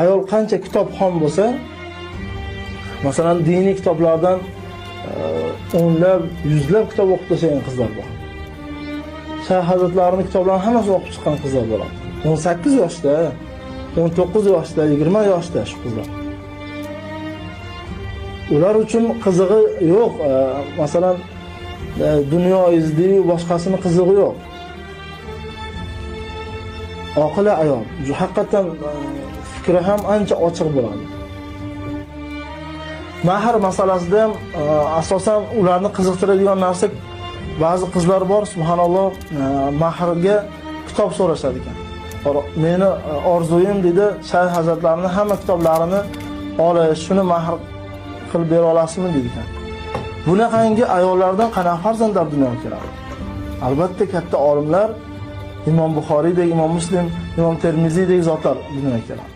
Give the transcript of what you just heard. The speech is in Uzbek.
ayol qancha kitobxon bo'lsa, masalan, diniy kitoblardan o'nlab, yuzlab kitob o'qib tashlagan qizlar bor. Shayx hazratlarining kitoblarini hammasini o'qib chiqqan qizlar bor. 18 yoshda, 19 yoshda, 20 yoshda shu qizlar. Ular uchun qizig'i yo'q. Masalan, dunyo izdiyu boshqasini qizig'i yo'q. Oqila ayol, haqiqatan fikri ham ancha ochiq bo'ladi. Mahr masalasida ham asosan ularni qiziqtiradigan narsa, ba'zi qizlar bor, subhanalloh, mahrga kitob so'rashadi ekan. Meni orzuyim dedi, Shayx hazratlarining hamma kitoblarini olish, shuni mahr qilib bera olasizmi dedi ekan. Bunaqangi ayollardan qanaqa farzandlar dunyoga keladi? Albatta katta olimlar, Imom Buxoriydek, Imom Muslim, Imom Termiziydek zotlar dunyoga keladi.